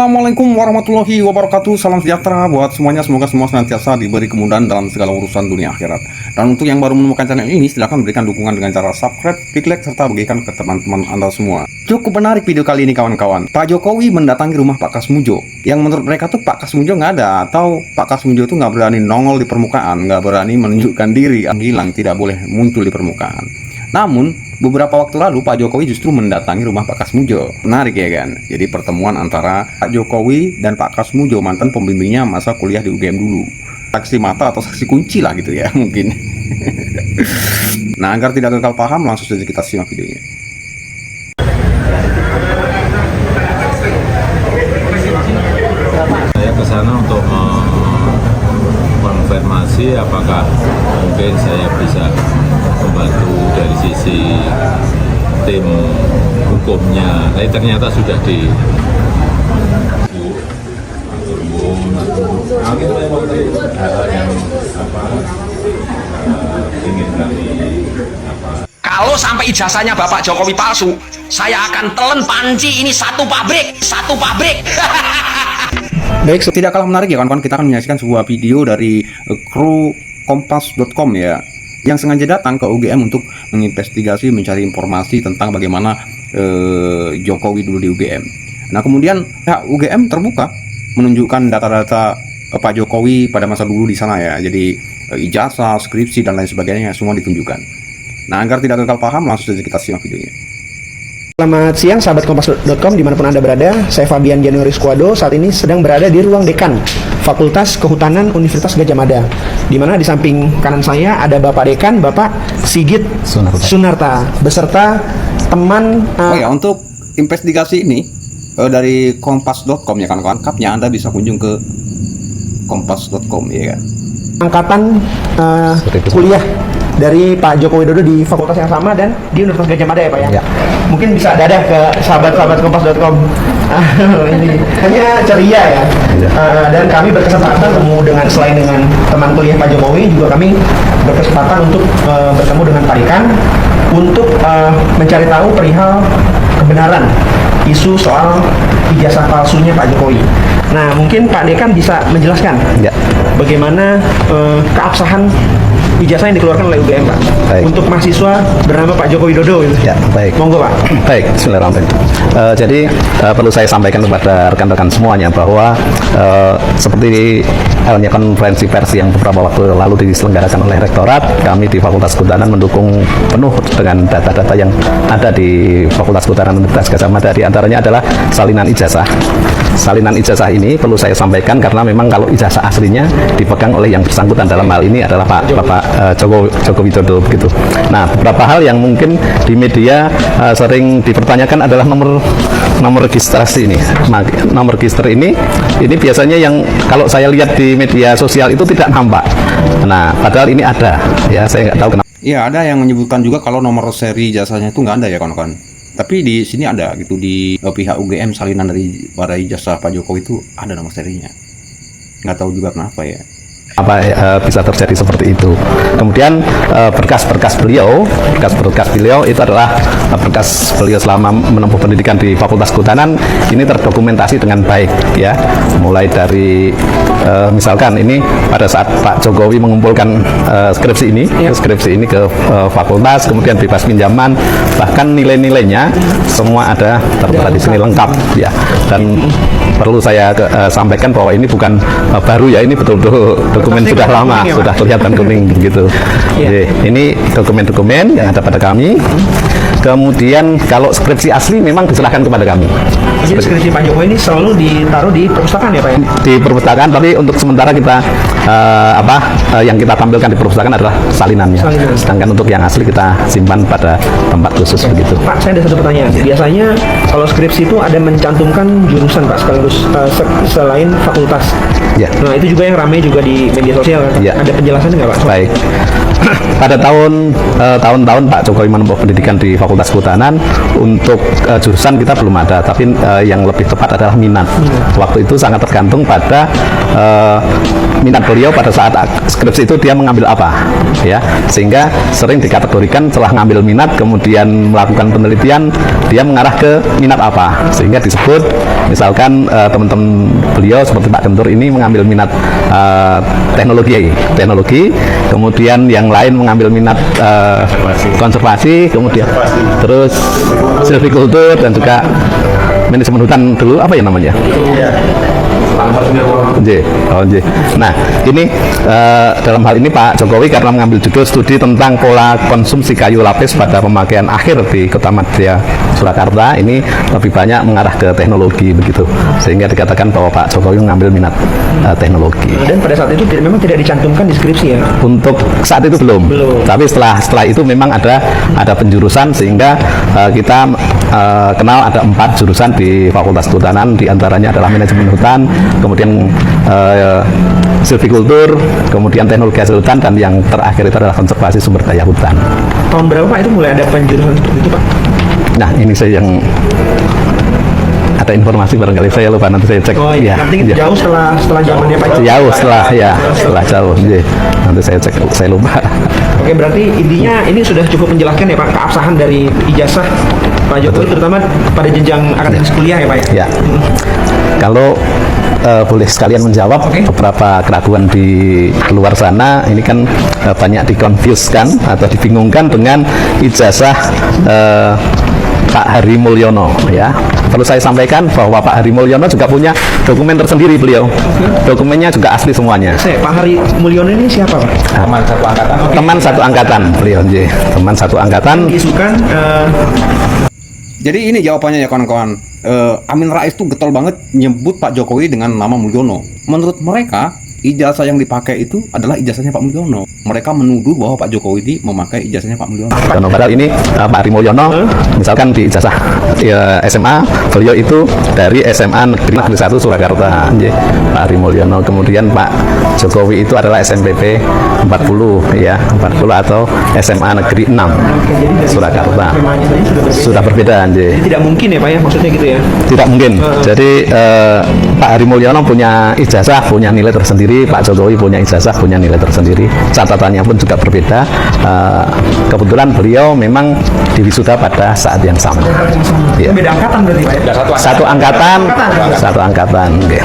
Assalamualaikum warahmatullahi wabarakatuh. Salam sejahtera buat semuanya. Semoga semua senantiasa diberi kemudahan dalam segala urusan dunia akhirat. Dan untuk yang baru menemukan channel ini, silahkan berikan dukungan dengan cara subscribe, klik like, serta bagikan ke teman-teman Anda semua. Cukup menarik video kali ini kawan-kawan. Pak Jokowi mendatangi rumah Pak Kasmujo, yang menurut mereka tuh Pak Kasmujo nggak ada, atau Pak Kasmujo tuh nggak berani nongol di permukaan, nggak berani menunjukkan diri, hilang, tidak boleh muncul di permukaan. Namun beberapa waktu lalu Pak Jokowi justru mendatangi rumah Pak Kasmujo. Menarik ya kan? Jadi pertemuan antara Pak Jokowi dan Pak Kasmujo, mantan pembimbingnya masa kuliah di UGM dulu. Saksi mata atau saksi kunci lah gitu ya mungkin. Nah, agar tidak gagal paham, langsung saja kita simak videonya. Saya ke sana untuk mengkonfirmasi apakah mungkin saya bisa membantu dari sisi tim hukumnya. Tapi ternyata sudah di Kalau sampai ijazahnya Bapak Jokowi palsu, saya akan telan panci ini satu pabrik. Baik, tidak kalah menarik ya kawan-kawan, kita akan menyaksikan sebuah video dari kru kompas.com ya, yang sengaja datang ke UGM untuk menginvestigasi, mencari informasi tentang bagaimana Jokowi dulu di UGM. Nah, kemudian ya, UGM terbuka menunjukkan data-data Pak Jokowi pada masa dulu di sana ya. Jadi ijazah, skripsi dan lain sebagainya semua ditunjukkan. Nah, agar tidak gagal paham, langsung saja kita simak videonya. Selamat siang sahabat kompas.com dimanapun Anda berada. Saya Fabian Januari Squado, saat ini sedang berada di ruang dekan Fakultas Kehutanan Universitas Gadjah Mada, di mana di samping kanan saya ada Bapak Dekan, Bapak Sigit Sunarta, beserta teman Oh ya, untuk investigasi ini dari kompas.com ya kan, lengkapnya Anda bisa kunjung ke kompas.com ya kan. angkatan kuliah dari Pak Joko Widodo di fakultas yang sama dan di Universitas Gadjah Mada ya Pak ya? Ya. Mungkin bisa dadah ke sahabat-sahabat kompas.com. Ini hanya ceria ya. Dan kami berkesempatan selain dengan teman kuliah Pak Jokowi, juga kami berkesempatan untuk bertemu dengan Pak Dekan untuk mencari tahu perihal kebenaran isu soal ijazah palsunya Pak Jokowi. Nah, mungkin Pak Dekan bisa menjelaskan bagaimana keabsahan ijazah yang dikeluarkan oleh UGM Pak. Baik. Untuk mahasiswa bernama Pak Joko Widodo gitu. Ya, baik. Monggo Pak. Baik, bismillahirrahmanirrahim. Jadi perlu saya sampaikan kepada rekan-rekan semuanya bahwa seperti halnya konferensi pers yang beberapa waktu lalu diselenggarakan oleh Rektorat, kami di Fakultas Kehutanan mendukung penuh dengan data-data yang ada di Fakultas Kehutanan Universitas Gadjah Mada. Di antaranya adalah salinan ijazah. Salinan ijazah ini perlu saya sampaikan karena memang kalau ijazah aslinya dipegang oleh yang bersangkutan dalam hal ini adalah Bapak Joko Widodo begitu. Nah, beberapa hal yang mungkin di media sering dipertanyakan adalah nomor registrasi ini. Nomor register ini biasanya yang kalau saya lihat di media sosial itu tidak nampak. Nah, padahal ini ada. Ya, saya nggak tahu kenapa. Ya, ada yang menyebutkan juga kalau nomor seri jasanya itu nggak ada ya kawan-kawan. Tapi di sini ada gitu, di pihak UGM salinan dari para ijazah Pak Jokowi itu ada nomor serinya. Nggak tahu juga kenapa ya. Bisa terjadi seperti itu. Kemudian berkas-berkas beliau itu adalah berkas beliau selama menempuh pendidikan di Fakultas Kehutanan, ini terdokumentasi dengan baik ya. Mulai dari misalkan ini pada saat Pak Jokowi mengumpulkan skripsi ini ke fakultas, kemudian bebas pinjaman, bahkan nilai-nilainya semua ada tertera di sini lengkap ya. Dan perlu saya sampaikan bahwa ini bukan baru ya, ini betul-betul dokumen sudah lama, sudah kelihatan kuning begitu. Jadi, ini dokumen-dokumen yang ada pada kami. Kemudian kalau skripsi asli memang diserahkan kepada kami. Jadi skripsi Pak Jokowi ini selalu ditaruh di perpustakaan ya Pak ya? Di perpustakaan, tapi untuk sementara kita yang kita tampilkan di perpustakaan adalah salinannya. Sedangkan untuk yang asli kita simpan pada tempat khusus begitu. Pak, saya ada satu pertanyaan. Biasanya kalau skripsi itu ada mencantumkan jurusan Pak sekaligus selain fakultas. Ya. Nah, itu juga yang ramai juga di media sosial kan? Ya. Ada penjelasan nggak Pak? Baik. Pada tahun-tahun Pak Jokowi menempuh pendidikan di Fakultas Kehutanan, untuk jurusan kita belum ada, tapi yang lebih tepat adalah minat. Waktu itu sangat tergantung pada minat beliau pada saat skripsi itu dia mengambil apa, ya, sehingga sering dikategorikan setelah ngambil minat kemudian melakukan penelitian dia mengarah ke minat apa, sehingga disebut Misalkan teman-teman beliau seperti Pak Gentur ini mengambil minat teknologi, kemudian yang lain mengambil minat konservasi, kemudian terus silvikultur dan juga manajemen hutan dulu apa ya namanya? Nah, ini dalam hal ini Pak Jokowi karena mengambil judul studi tentang pola konsumsi kayu lapis pada pemakaian akhir di Kota Madya Surakarta, ini lebih banyak mengarah ke teknologi begitu, sehingga dikatakan bahwa Pak Jokowi mengambil minat teknologi. Dan pada saat itu memang tidak dicantumkan di skripsi ya? Untuk saat itu belum. Tapi setelah itu memang ada penjurusan, sehingga kita kenal ada 4 jurusan di Fakultas Kehutanan, diantaranya adalah manajemen hutan, kemudian silvikultur, kemudian teknologi hasil hutan, dan yang terakhir itu adalah konservasi sumber daya hutan. Tahun berapa Pak itu mulai ada penjurusan seperti itu Pak? Nah, ini saya yang ada informasi barangkali saya lupa, nanti saya cek. Oh iya, nanti jauh setelah zamannya Pak. Jauh setelah jauh. Nanti saya cek, saya lupa. Oke, berarti intinya ini sudah cukup menjelaskan ya Pak, keabsahan dari ijazah Pak Jokowi terutama pada jenjang akademis kuliah ya Pak ya? Ya. Kalau boleh sekalian menjawab beberapa keraguan di luar sana, ini kan banyak dikonfuskan atau dibingungkan dengan ijazah Pak Hari Mulyono ya. Perlu saya sampaikan bahwa Pak Hari Mulyono juga punya dokumen tersendiri beliau. Dokumennya juga asli semuanya. Pak Hari Mulyono ini siapa Pak? Teman satu angkatan. Teman satu angkatan beliau, teman satu angkatan. Diisukan Jadi ini jawabannya ya kawan-kawan. Amin Rais tuh getol banget nyebut Pak Jokowi dengan nama Mulyono. Menurut mereka, ijazah yang dipakai itu adalah ijazahnya Pak Mulyono. Mereka menuduh bahwa Pak Jokowi ini memakai ijazahnya Pak Mulyono. Padahal ini Pak Hari Mulyono, misalkan di ijazah SMA, beliau itu dari SMA Negeri 1 Surakarta, Pak Hari Mulyono. Kemudian Pak Jokowi itu adalah SMPP 40 ya, 40 atau SMA Negeri 6 Surakarta. Sudah berbeda, jadi tidak mungkin ya Pak ya, maksudnya gitu ya? Tidak mungkin. Jadi Pak Hari Mulyono punya ijazah, punya nilai tersendiri. Pak Jokowi punya ijazah, punya nilai tersendiri. Catatannya pun juga berbeda. Kebetulan beliau memang diwisuda pada saat yang sama. Ya. Beda angkatan berarti Pak ya? Satu angkatan. Okay.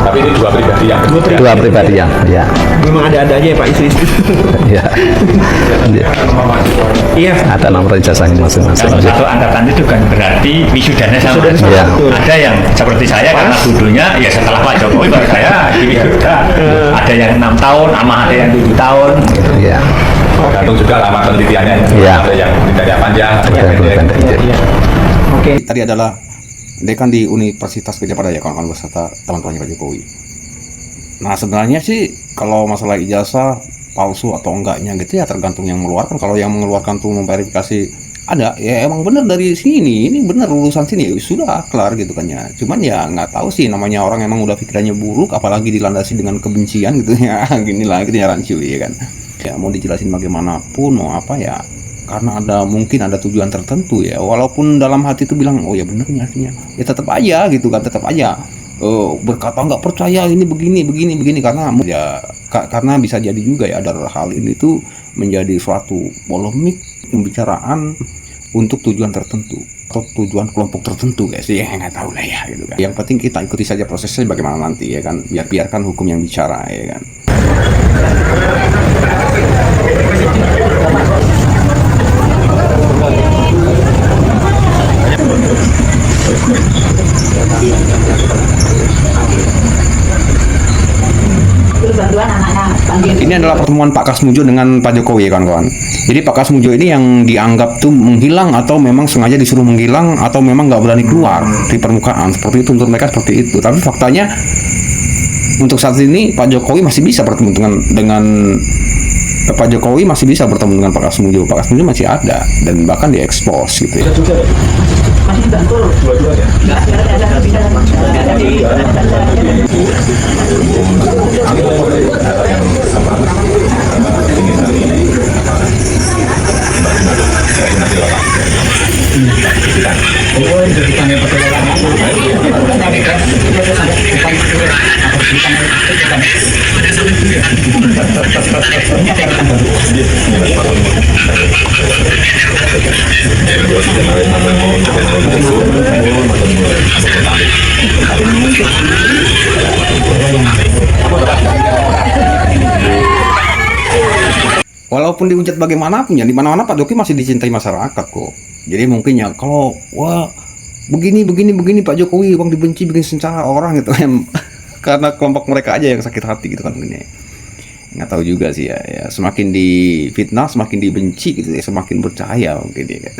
Tapi ini dua pribadi yang berbeda. Dua pribadi yang, ya. Memang ada aja ya Pak istri-istri. Ya. Iya. Ada nomor ijazahnya masing-masing. Kalau satu angkatan itu kan berarti wisudanya sama. Ya. Ada yang seperti saya karena dulunya ya setelah Pak Jokowi baru saya diwisuda. Ada yang 6 tahun, sama ada yang 7 tahun. Ya. Tergantung juga lama penelitiannya. Ya. Ada yang penelitiannya panjang, ada yang pendek. Oke. Tadi adalah dekan di Universitas Gadjah Mada ya kawan-kawan beserta teman-temannya Pak Jokowi. Nah sebenarnya sih kalau masalah ijazah palsu atau enggaknya gitu ya tergantung yang mengeluarkan. Kalau yang mengeluarkan tuh memverifikasi ada ya emang bener dari sini, ini bener lulusan sini ya sudah kelar gitu kan ya. Cuman ya nggak tahu sih, namanya orang emang udah pikirannya buruk apalagi dilandasi dengan kebencian gitu ya. Gini lah gitu ya rancu ya kan. Ya mau dijelasin bagaimanapun mau apa ya, karena mungkin ada tujuan tertentu ya, walaupun dalam hati itu bilang oh ya bener nih artinya ya tetap aja gitu kan, tetap aja berkata nggak percaya ini begini karena ya karena bisa jadi juga ya ada hal ini tuh menjadi suatu polemik pembicaraan untuk tujuan tertentu atau tujuan kelompok tertentu guys ya, nggak tahu lah ya gitu kan. Yang penting kita ikuti saja prosesnya bagaimana nanti ya kan, biarkan hukum yang bicara ya kan. Ini adalah pertemuan Pak Kasmujo dengan Pak Jokowi ya kawan-kawan. Jadi Pak Kasmujo ini yang dianggap tuh menghilang atau memang sengaja disuruh menghilang atau memang nggak berani keluar di permukaan seperti itu, untuk mereka seperti itu. Tapi faktanya untuk saat ini Pak Jokowi masih bisa bertemu dengan Pak Jokowi masih bisa bertemu dengan Pak Kasmujo. Pak Kasmujo masih ada dan bahkan diekspos gitu ya. Masih bantul. Dua-duanya. Enggak ada. Walaupun dihujat bagaimanapun ya, di mana-mana Pak Jokowi masih dicintai masyarakat kok. Jadi mungkin ya kalau wah begini Pak Jokowi bang dibenci bikin secara orang gitu ya, karena kelompok mereka aja yang sakit hati gitu kan mungkin ya. Nggak tahu juga sih ya, ya semakin difitnah semakin dibenci gitu ya, semakin percaya mungkin ya kan.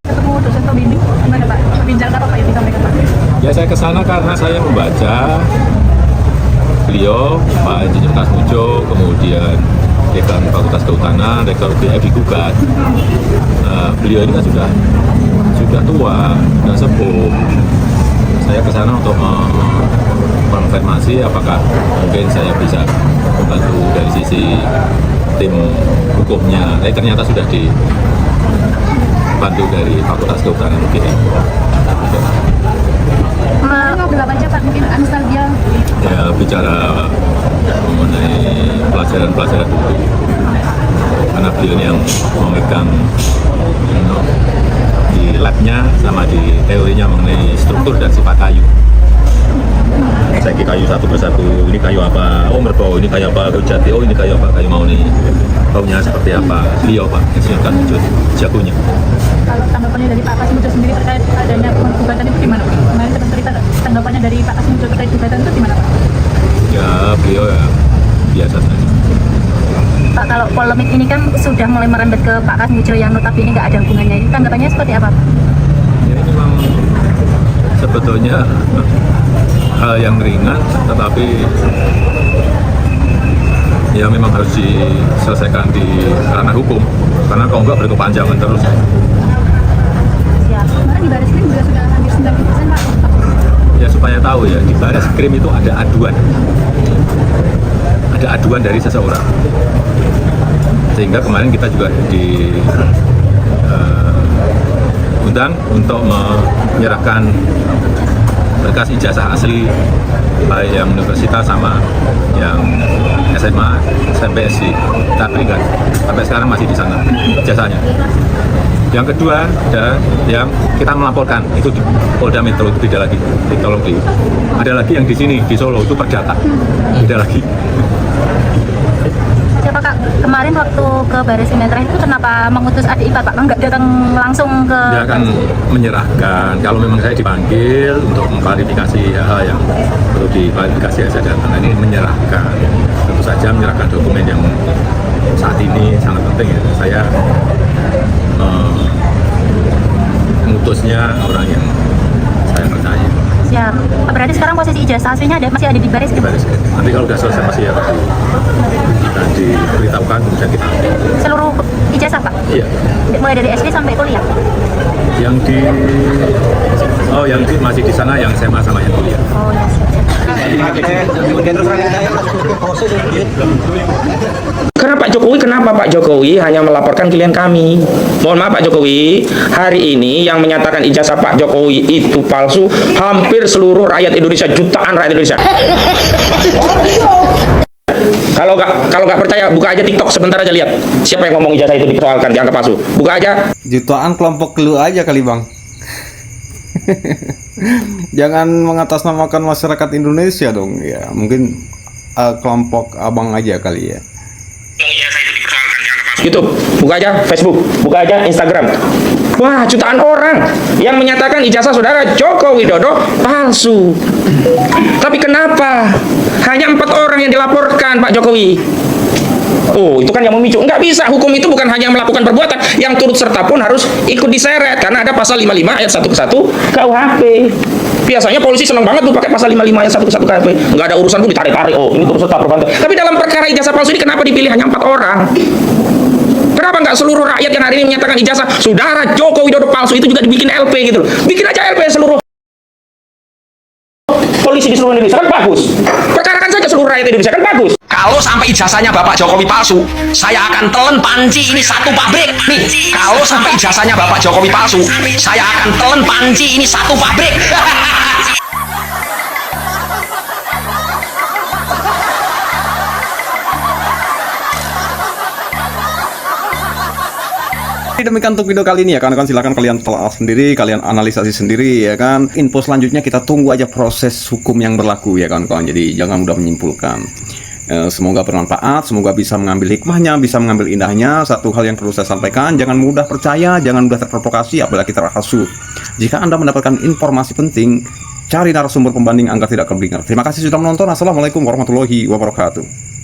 Ketemu dosen pembimbing, gimana Pak? Bincangkan apa yang disampaikan Pak? Ya saya ke sana karena saya membaca beliau, Pak Insinyur Kasmujo, kemudian Dekan Fakultas Kehutanan, Rektor BF digugat. Beliau ini kan sudah tua dan sepuh. Saya ke sana untuk konfirmasi apakah mungkin saya bisa membantu dari sisi tim hukumnya. Tapi ternyata sudah dibantu dari Fakultas Kehutanan UGM. Ngobrol apa aja Pak? Mungkin nostalgia. Ya bicara mengenai pelajaran-pelajaran dulu, karena beliau ini yang memegang di labnya sama di teorinya mengenai struktur dan sifat kayu. Saya kayu satu persatu, ini kayu apa, oh merbau, ini kayu apa, kayu jati, oh ini kayu apa, kayu mauni, baunya seperti apa, beliau Pak Insinyur Kasmujo jagonya. Kalau tanggapannya dari Pak Kasmujo sendiri terkait adanya gugatan itu gimana Pak? Kemarin sempat cerita tanggapannya dari Pak Kasmujo terkait gugatan itu gimana Pak? Ya beliau ya biasa saja. Pak, kalau polemik ini kan sudah mulai merembet ke Pak Kasmujo yang notabene nggak ada hubungannya, ini tanggapannya seperti apa Pak? Ya ini memang sebetulnya hal yang ringan, tetapi ya memang harus diselesaikan di ranah hukum, karena kalau enggak berkepanjangan terus. Kemarin di Baris Krim juga sudah hampir 90% Pak. Ya supaya tahu ya, di Baris Krim itu ada aduan dari seseorang, sehingga kemarin kita juga diundang untuk menyerahkan berkas ijazah asli baik yang universitas sama yang SMA, SMP, SD, kita berikan. Sampai sekarang masih di sana ijazahnya. Yang kedua, ada yang kita melaporkan itu di Polda Metro, itu beda lagi. Tolong ada lagi yang di sini di Solo itu perdata, beda lagi. Siapa Kak, kemarin waktu ke Baris Krim terakhir itu kenapa mengutus adik ipar Pak? Nggak datang langsung ke... Dia akan menyerahkan, kalau memang saya dipanggil untuk mengklarifikasi hal yang perlu diklarifikasi, saya datang. Ini menyerahkan, tentu saja menyerahkan dokumen yang saat ini sangat penting ya. Saya mengutusnya orang yang saya percaya. Siap. Berarti sekarang posisi ijazah aslinya masih ada di Baris Krim? Baris Krim. Nanti kalau sudah selesai masih harus diberitahukan, kemudian kita ambil. Seluruh ijazah Pak? Iya. Mulai dari SD sampai kuliah? Yang masih di sana yang SMA sama yang kuliah. Oh ya, siap. Kenapa Pak Jokowi hanya melaporkan klien kami? Mohon maaf Pak Jokowi, hari ini yang menyatakan ijazah Pak Jokowi itu palsu hampir seluruh rakyat Indonesia, jutaan rakyat Indonesia. Kalau nggak percaya, buka aja TikTok sebentar aja, lihat siapa yang ngomong ijazah itu dipersoalkan, dianggap palsu. Buka aja. Jutaan kelompok lu aja kali bang. Jangan mengatasnamakan masyarakat Indonesia dong ya, mungkin kelompok abang aja kali ya. YouTube, buka aja Facebook, buka aja Instagram. Wah, jutaan orang yang menyatakan ijazah saudara Joko Widodo palsu. Tapi kenapa hanya 4 orang yang dilaporkan Pak Jokowi? Oh, itu kan yang memicu. Nggak bisa, hukum itu bukan hanya melakukan perbuatan, yang turut serta pun harus ikut diseret, karena ada pasal 55 ayat 1 ke 1 KUHP. Biasanya polisi senang banget tuh pakai pasal 55 ayat 1 ke 1 KUHP. Nggak ada urusan tuh ditarik-tarik, oh ini turut serta perbuatan. Tapi dalam perkara ijazah palsu ini kenapa dipilih hanya 4 orang? Kenapa nggak seluruh rakyat yang hari ini menyatakan ijazah saudara Joko Widodo palsu itu juga dibikin LP gitu loh? Bikin aja LP seluruh polisi di seluruh Indonesia kan bagus. Perkarakan saja seluruh rakyat Indonesia kan bagus. Kalau sampai ijazahnya Bapak Jokowi palsu, saya akan telan panci ini satu pabrik. Nih, kalau sampai ijazahnya Bapak Jokowi palsu, saya akan telan panci ini satu pabrik. Demikian untuk video kali ini ya kan, silakan kalian telah sendiri, kalian analisasi sendiri ya kan. Info selanjutnya kita tunggu aja proses hukum yang berlaku ya kawan-kawan. Jadi jangan mudah menyimpulkan. Semoga bermanfaat, semoga bisa mengambil hikmahnya, bisa mengambil indahnya. Satu hal yang perlu saya sampaikan, jangan mudah percaya, jangan mudah terprovokasi, apalagi terhasut. Jika Anda mendapatkan informasi penting, cari narasumber pembanding agar tidak kebingungan. Terima kasih sudah menonton. Assalamualaikum warahmatullahi wabarakatuh.